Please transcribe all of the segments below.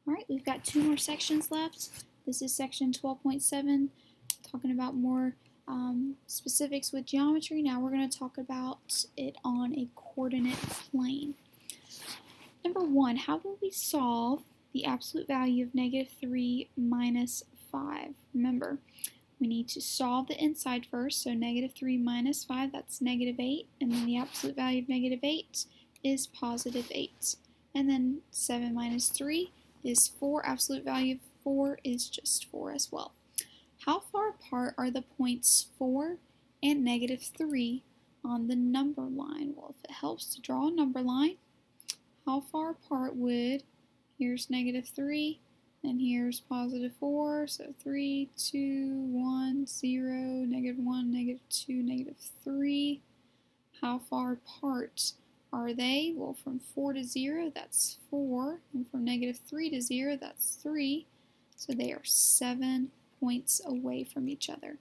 Alright, we've got 2 more sections left. This is section 12.7, talking about more specifics with geometry. Now we're going to talk about it on a coordinate plane. Number 1, how will we solve the absolute value of -3 minus 5? Remember, we need to solve the inside first, so -3 minus 5, that's -8, and then the absolute value of -8 is +8. And then 7 minus 3 is 4, absolute value of 4 is just 4 as well. How far apart are the points 4 and -3 on the number line? Well, if it helps to draw a number line, how far apart would, here's -3, and here's +4, so 3, 2, 1, 0, -1, -2, -3. How far apart are they? Well, from 4 to 0, that's 4, and from -3 to 0, that's 3. So they are 7 points away from each other.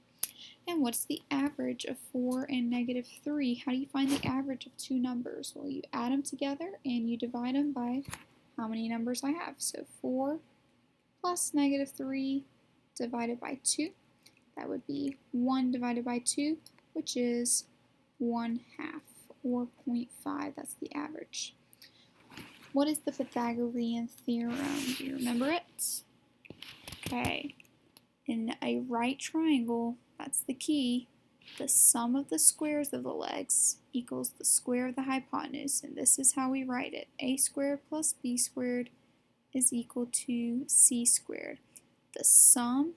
And what's the average of 4 and -3? How do you find the average of two numbers? Well, you add them together and you divide them by how many numbers I have. So 4 plus -3 divided by 2. That would be 1 divided by 2, which is 1/2, or 0.5. That's the average. What is the Pythagorean theorem? Do you remember it? Okay. In a right triangle, that's the key, the sum of the squares of the legs equals the square of the hypotenuse, and this is how we write it. A squared plus b squared is equal to c squared. The sum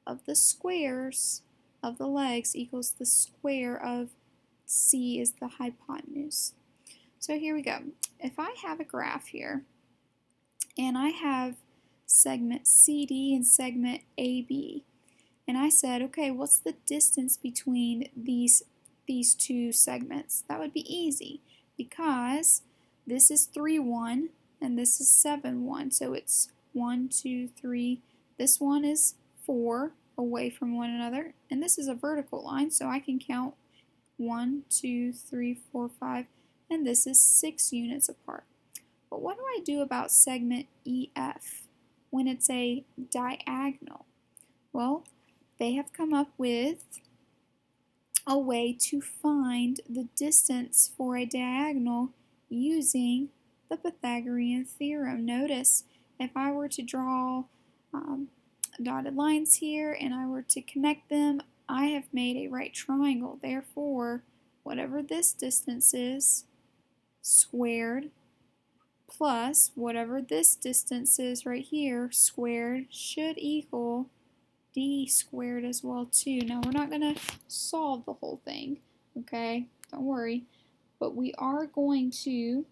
of the squares of the legs equals the square of c is the hypotenuse. So here we go. If I have a graph here, and I have segment CD and segment AB, and I said, okay, what's the distance between these two segments? That would be easy, because this is 3, 1, and this is 7, 1. So it's 1, 2, 3. This one is 4 away from one another, and this is a vertical line, so I can count 1, 2, 3, 4, 5, and this is 6 units apart. But what do I do about segment EF when it's a diagonal? Well, they have come up with a way to find the distance for a diagonal using the Pythagorean theorem. Notice, if I were to draw dotted lines here and I were to connect them, I have made a right triangle. Therefore, whatever this distance is squared plus whatever this distance is right here squared should equal d squared as well too. Now we're not going to solve the whole thing, okay? Don't worry. But we are going to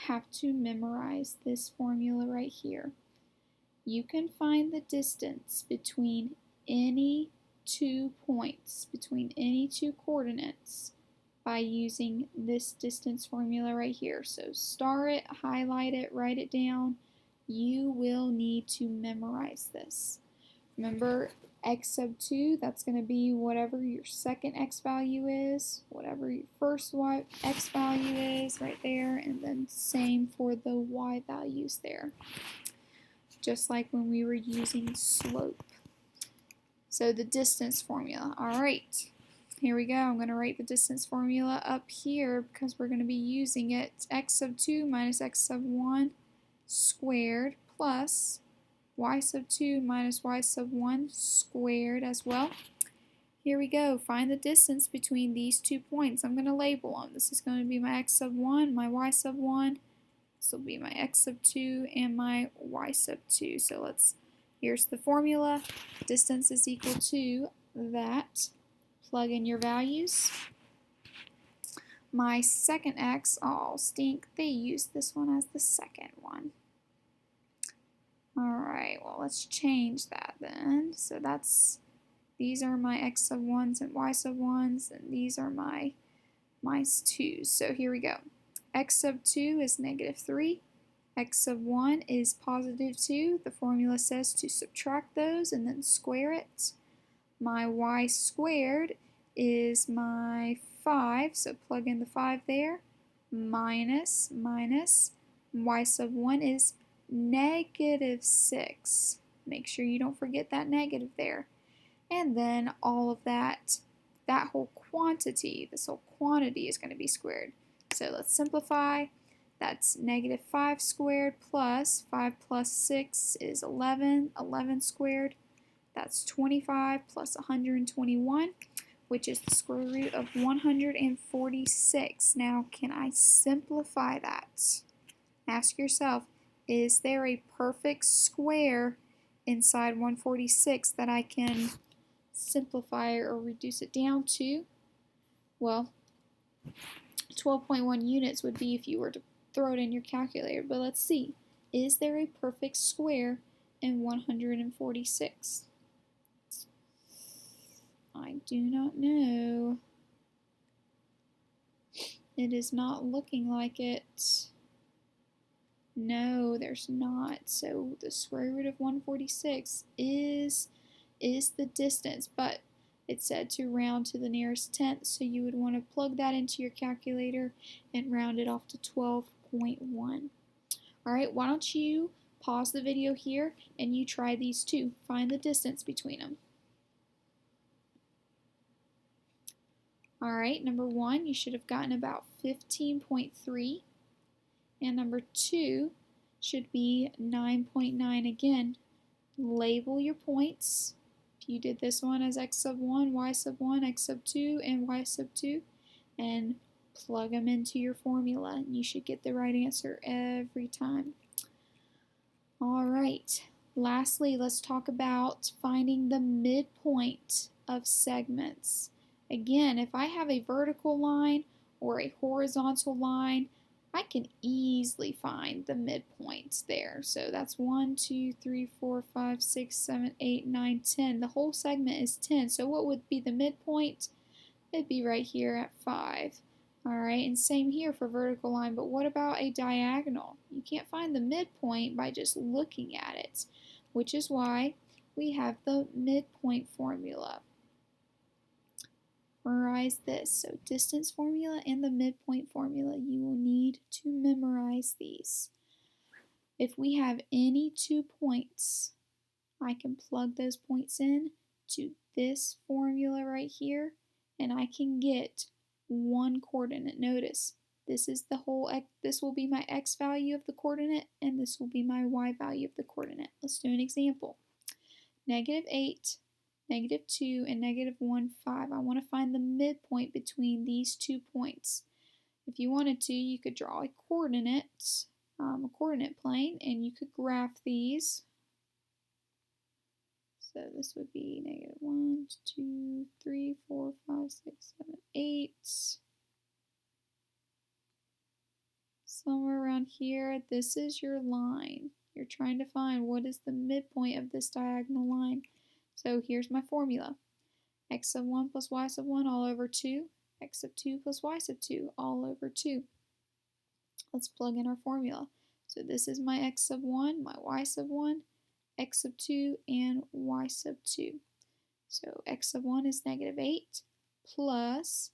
have to memorize this formula right here. You can find the distance between any 2 points, between any 2 coordinates, by using this distance formula right here. So star it, highlight it, write it down. You will need to memorize this. Remember, x sub 2, that's going to be whatever your second x value is, whatever your first x value is right there, and then same for the y values there, just like when we were using slope. So the distance formula. All right, here we go. I'm going to write the distance formula up here because we're going to be using it. X sub 2 minus x sub 1 squared plus y sub 2 minus y sub 1 squared as well. Here we go. Find the distance between these 2 points. I'm going to label them. This is going to be my x sub 1, my y sub 1. This will be my x sub 2 and my y sub 2. So here's the formula. Distance is equal to that. Plug in your values. My second x, oh stink, they used this one as the second one. Alright, well let's change that then. So these are my x sub 1s and y sub 1s, and these are my 2's. So here we go. X sub 2 is -3. X sub 1 is +2. The formula says to subtract those and then square it. My y squared is my 5, so plug in the 5 there, minus y sub 1 is -6. Make sure you don't forget that negative there. And then all of that whole quantity, this whole quantity is going to be squared. So let's simplify. That's -5 squared plus 5 plus 6 is 11. 11 squared, that's 25 plus 121, which is the square root of 146. Now, can I simplify that? Ask yourself, is there a perfect square inside 146 that I can simplify or reduce it down to? Well, 12.1 units would be if you were to throw it in your calculator, but let's see. Is there a perfect square in 146? I do not know. It is not looking like it. No, there's not. So the square root of 146 is the distance, but it said to round to the nearest tenth, so you would want to plug that into your calculator and round it off to 12.1. Alright, why don't you pause the video here and you try these two. Find the distance between them. Alright, number 1, you should have gotten about 15.3. And number 2 should be 9.9 again. Label your points. If you did this one as x sub 1, y sub 1, x sub 2, and y sub 2, and plug them into your formula, and you should get the right answer every time. Alright, lastly, let's talk about finding the midpoint of segments. Again, if I have a vertical line or a horizontal line, I can easily find the midpoints there. So that's 1, 2, 3, 4, 5, 6, 7, 8, 9, 10. The whole segment is 10. So what would be the midpoint? It'd be right here at 5. Alright, and same here for vertical line, but what about a diagonal? You can't find the midpoint by just looking at it, which is why we have the midpoint formula. Memorize this. So distance formula and the midpoint formula, you will need to memorize these. If we have any 2 points, I can plug those points in to this formula right here, and I can get one coordinate. Notice, this is the whole x, this will be my x value of the coordinate, and this will be my y value of the coordinate. Let's do an example. -8, -2, and -1, 5. I want to find the midpoint between these 2 points. If you wanted to, you could draw a coordinate plane, and you could graph these. So this would be -1, 2, 3, 4, 5, 6, 7, 8. Somewhere around here, this is your line. You're trying to find what is the midpoint of this diagonal line. So here's my formula. X sub 1 plus y sub 1 all over 2. X sub 2 plus y sub 2 all over 2. Let's plug in our formula. So this is my x sub 1, my y sub 1, x sub 2, and y sub 2. So x sub 1 is -8 plus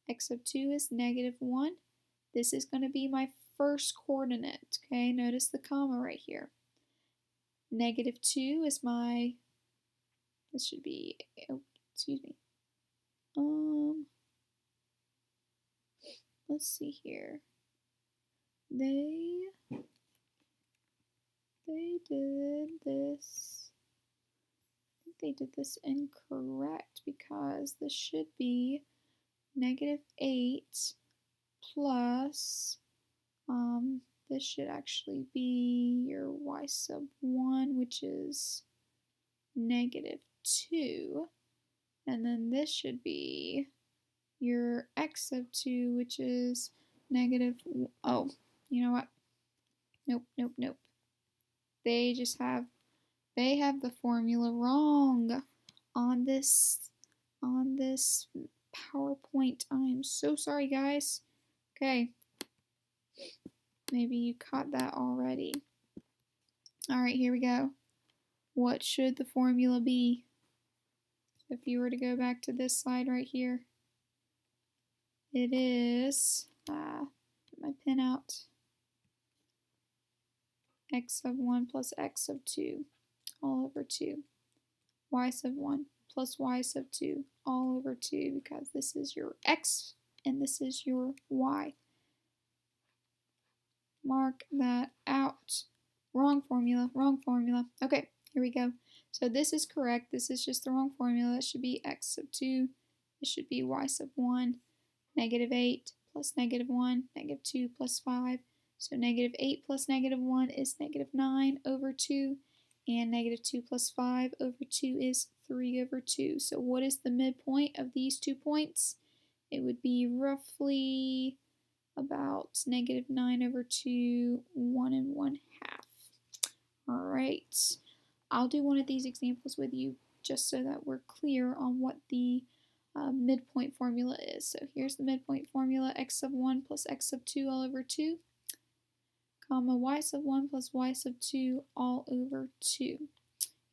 x sub 2 is -1. This is going to be my first coordinate. Okay, notice the comma right here. -2 is my, this should be, oh, excuse me. Let's see here. They did this. I think they did this incorrect because this should be -8 plus, this should actually be your y sub 1, which is -2, and then this should be your x sub 2, which is oh, you know what? Nope. They have the formula wrong on this PowerPoint. I am so sorry, guys. Okay. Maybe you caught that already. Alright, here we go. What should the formula be? If you were to go back to this slide right here, it is, get my pen out, x sub 1 plus x sub 2 all over 2. Y sub 1 plus y sub 2 all over 2 because this is your x and this is your y. Mark that out. Wrong formula, wrong formula. Okay, here we go. So this is correct. This is just the wrong formula. It should be x sub 2. It should be y sub 1. Negative 8 plus negative 1, negative 2 plus 5. So negative 8 plus negative 1 is negative 9 over 2. And negative 2 plus 5 over 2 is 3 over 2. So what is the midpoint of these 2 points? It would be roughly about negative 9 over 2, 1 and 1/2. All right, I'll do one of these examples with you just so that we're clear on what the midpoint formula is. So here's the midpoint formula, x sub 1 plus x sub 2 all over 2, comma, y sub 1 plus y sub 2 all over 2.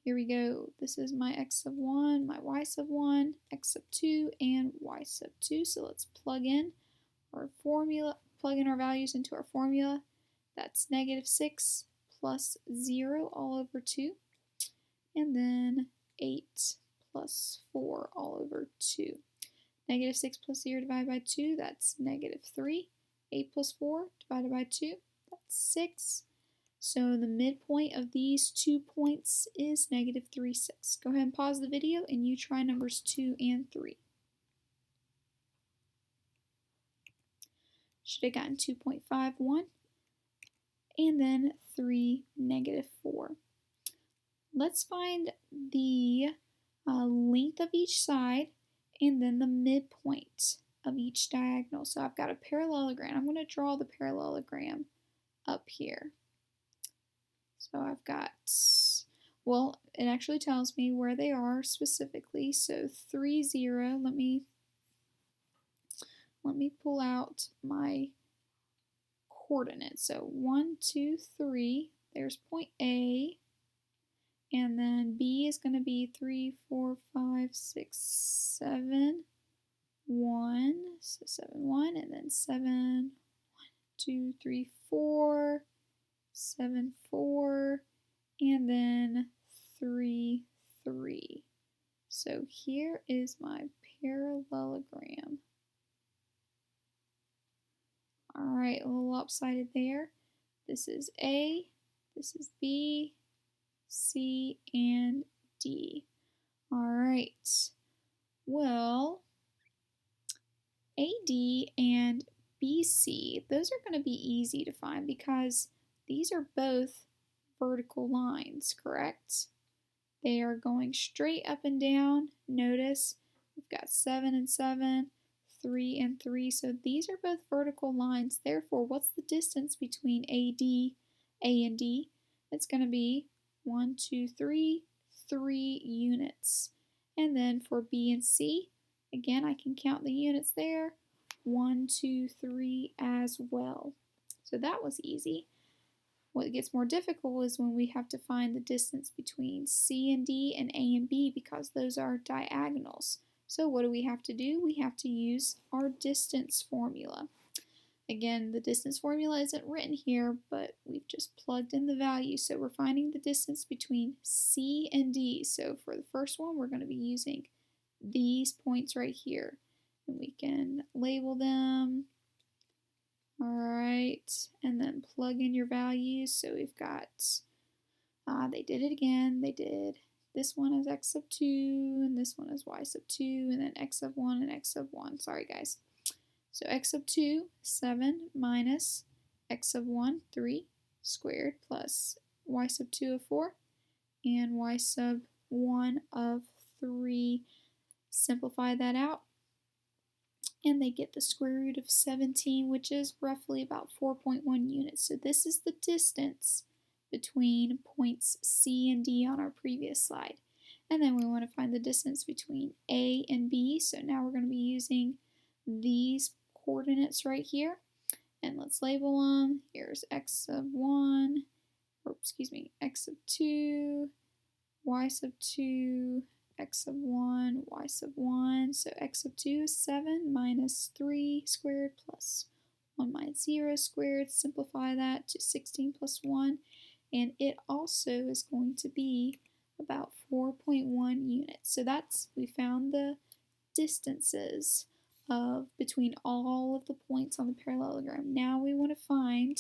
Here we go. This is my x sub 1, my y sub 1, x sub 2, and y sub 2. So let's plug in our formula, plug in our values into our formula. That's negative 6 plus 0 all over 2, and then 8 plus 4 all over 2. Negative 6 plus 0 divided by 2, that's negative 3. 8 plus 4 divided by 2, that's 6. So the midpoint of these 2 points is negative 3, 6. Go ahead and pause the video and you try numbers 2 and 3. Should have gotten 2.51 and then 3, negative 4. Let's find the length of each side and then the midpoint of each diagonal. So I've got a parallelogram. I'm going to draw the parallelogram up here. So I've got, well, it actually tells me where they are specifically. So 3, 0, let me pull out my coordinates. So 1, 2, 3, there's point A, and then B is going to be 3, 4, 5, 6, 7, 1, so 7, 1, and then 7, 1, 2, 3, 4, 7, 4, and then 3, 3. So here is my parallelogram. Alright, a little lopsided there. This is A, this is B, C, and D. Alright, well, AD and BC, those are going to be easy to find because these are both vertical lines, correct? They are going straight up and down. Notice we've got 7 and 7, 3 and 3. So these are both vertical lines. Therefore, what's the distance between AD, A and D? It's going to be 1, 2, 3, 3 units. And then for B and C, again, I can count the units there. 1, 2, 3 as well. So that was easy. What gets more difficult is when we have to find the distance between C and D and A and B because those are diagonals. So what do? We have to use our distance formula. Again, the distance formula isn't written here, but we've just plugged in the value. So we're finding the distance between C and D. So for the first one, we're going to be using these points right here. And we can label them. Alright, and then plug in your values. So we've got, they did it again. They did this one as x sub 2, and this one as y sub 2, and then x sub 1 and x sub 1. Sorry, guys. So x sub 2, 7 minus x sub 1, 3 squared plus y sub 2 of 4, and y sub 1 of 3. Simplify that out. And they get the square root of 17, which is roughly about 4.1 units. So this is the distance between points C and D on our previous slide. And then we want to find the distance between A and B. So now we're going to be using these coordinates right here. And let's label them. Here's x sub 1, or excuse me, x sub 2, y sub 2, x sub 1, y sub 1. So x sub 2 is 7 minus 3 squared plus 1 minus 0 squared. Simplify that to 16 plus 1. and it also is going to be about 4.1 units. So we found the distances of between all of the points on the parallelogram. Now we want to find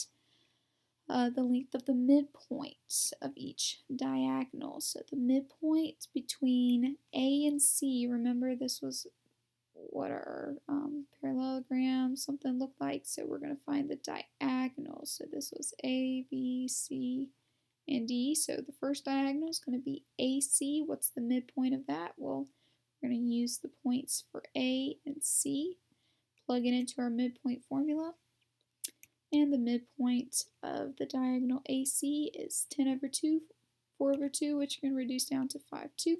the length of the midpoint of each diagonal. So the midpoint between A and C, remember this was what our parallelogram something looked like. So we're going to find the diagonal. So this was A, B, C, and D. So the first diagonal is going to be AC. What's the midpoint of that? Well, we're going to use the points for A and C, plug it into our midpoint formula, and the midpoint of the diagonal AC is 10 over 2, 4 over 2, which you can reduce down to 5, 2.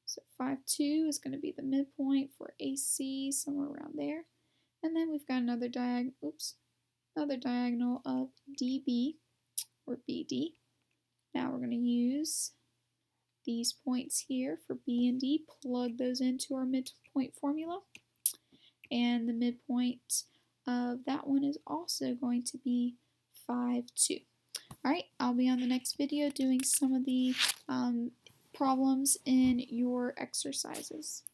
So 5, 2 is going to be the midpoint for AC, somewhere around there. And then we've got another diagonal of DB, or BD. Now we're going to use these points here for B and D, plug those into our midpoint formula, and the midpoint of that one is also going to be 5, 2. Alright, I'll be on the next video doing some of the problems in your exercises.